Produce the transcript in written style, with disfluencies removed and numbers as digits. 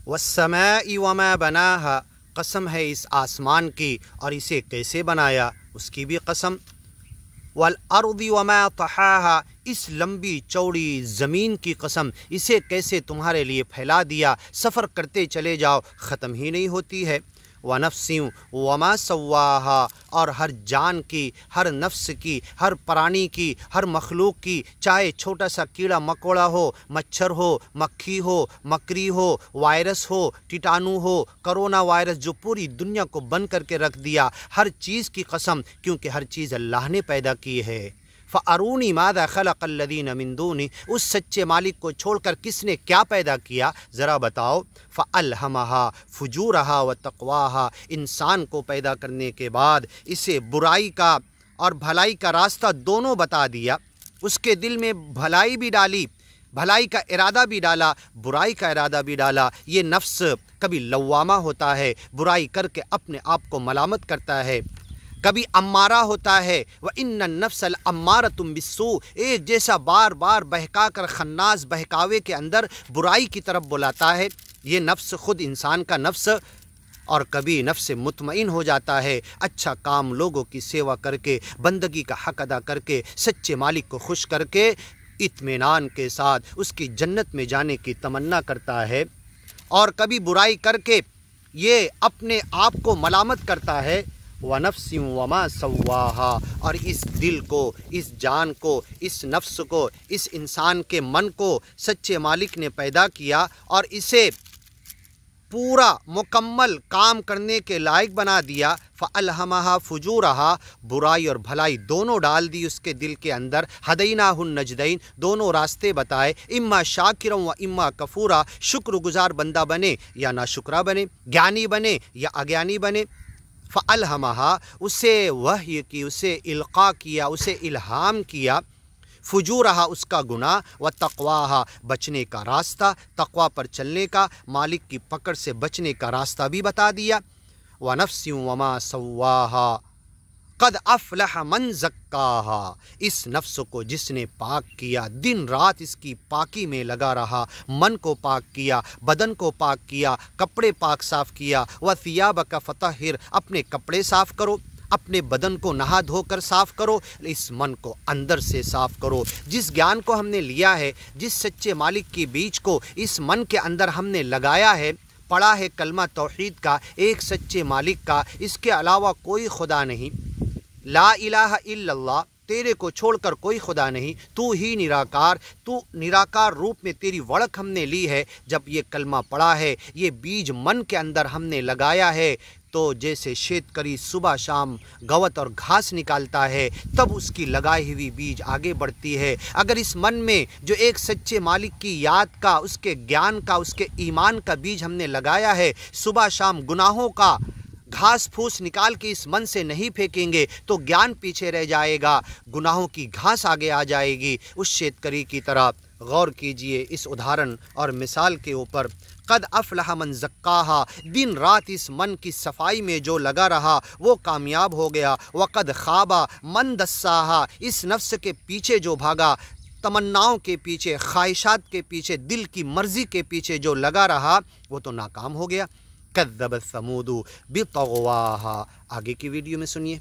वस्समाइ वमा बनाहा, कसम है इस आसमान की और इसे कैसे बनाया उसकी भी कसम। वल अर्दि वमा तहाहा, इस लंबी चौड़ी ज़मीन की कसम, इसे कैसे तुम्हारे लिए फैला दिया, सफ़र करते चले जाओ ख़त्म ही नहीं होती है। व नफ्सिन वमा सव्वाहा, और हर जान की, हर नफ्स की, हर प्राणी की, हर मखलूक की, चाहे छोटा सा कीड़ा मकोड़ा हो, मच्छर हो, मक्खी हो, मकड़ी हो, वायरस हो, कीटाणु हो, कोरोना वायरस जो पूरी दुनिया को बंद करके रख दिया, हर चीज़ की कसम, क्योंकि हर चीज़ अल्लाह ने पैदा की है। फ़अरूनी मादा खलक़ल्लज़ीन मिन दूनी, उस सच्चे मालिक को छोड़कर किसने क्या पैदा किया ज़रा बताओ। फ़अल्हमहा फ़ुजूरहा व तक़वाहा, इंसान को पैदा करने के बाद इसे बुराई का और भलाई का रास्ता दोनों बता दिया। उसके दिल में भलाई भी डाली, भलाई का इरादा भी डाला, बुराई का इरादा भी डाला। ये नफ्स कभी लव्वामा होता है, बुराई करके अपने आप को मलामत करता है, कभी अम्मारा होता है। व इन्नन नफ्सल अम्मारतुम बिस्सू, एक जैसा बार बार बहका कर खन्नास बहकावे के अंदर बुराई की तरफ बुलाता है। ये नफ्स खुद इंसान का नफ्स, और कभी नफ्स मुतमईन हो जाता है, अच्छा काम लोगों की सेवा करके, बंदगी का हक अदा करके, सच्चे मालिक को खुश करके इत्मीनान के साथ उसकी जन्नत में जाने की तमन्ना करता है। और कभी बुराई करके ये अपने आप को मलामत करता है। व नफ्सिन वमा सव्वाहा, और इस दिल को, इस जान को, इस नफ्स को, इस इंसान के मन को सच्चे मालिक ने पैदा किया और इसे पूरा मुकम्मल काम करने के लायक बना दिया। फ़अल्हमहा फ़ुजूरहा, बुराई और भलाई दोनों डाल दी उसके दिल के अंदर। हदैनाहुन नजदैन, दोनों रास्ते बताए, इम्मा शाकिरन व इम्मा कफूरा, शुक्रगुजार बंदा बने या नाशुक्रा बने, ज्ञानी बने या अज्ञानी बने। फ़अल्हमहा, उसे वही की, उसे इल्क़ा किया, उसे इल्हाम किया। फ़ुजूरहा, उसका गुनाह, व तक़वाहा, बचने का रास्ता, तक़वा पर चलने का, मालिक की पकड़ से बचने का रास्ता भी बता दिया। व नफ्सिन वमा सव्वाहा क़द अफ़लह मन ज़क्काहा, इस नफ्स को जिसने पाक किया, दिन रात इसकी पाकी में लगा रहा, मन को पाक किया, बदन को पाक किया, कपड़े पाक साफ़ किया। व सियाबक फ़तहिर, अपने कपड़े साफ़ करो, अपने बदन को नहा धोकर साफ़ करो, इस मन को अंदर से साफ़ करो। जिस ज्ञान को हमने लिया है, जिस सच्चे मालिक की बीज को इस मन के अंदर हमने लगाया है, पढ़ा है कलमा तौहीद का, एक सच्चे मालिक का, इसके अलावा कोई खुदा नहीं, ला इलाहा इल्लल्लाह, तेरे को छोड़कर कोई खुदा नहीं, तू ही निराकार, तू निराकार रूप में तेरी वड़क हमने ली है। जब ये कलमा पढ़ा है, ये बीज मन के अंदर हमने लगाया है, तो जैसे शेतकरी सुबह शाम गवत और घास निकालता है, तब उसकी लगाई हुई बीज आगे बढ़ती है। अगर इस मन में जो एक सच्चे मालिक की याद का, उसके ज्ञान का, उसके ईमान का बीज हमने लगाया है, सुबह शाम गुनाहों का घास फूस निकाल के इस मन से नहीं फेंकेंगे तो ज्ञान पीछे रह जाएगा, गुनाहों की घास आगे आ जाएगी। उस शेतकरी की तरह गौर कीजिए इस उदाहरण और मिसाल के ऊपर। क़द अफ़लह मन ज़क्काहा, दिन रात इस मन की सफाई में जो लगा रहा वो कामयाब हो गया। वक़द ख़ाबा मन दस्साहा, इस नफ्स के पीछे जो भागा, तमन्नाओं के पीछे, ख्वाहिशात के पीछे, दिल की मर्ज़ी के पीछे जो लगा रहा वो तो नाकाम हो गया। कज़्ज़बत समूदु बितग़वाहा, आगे की वीडियो में सुनिए।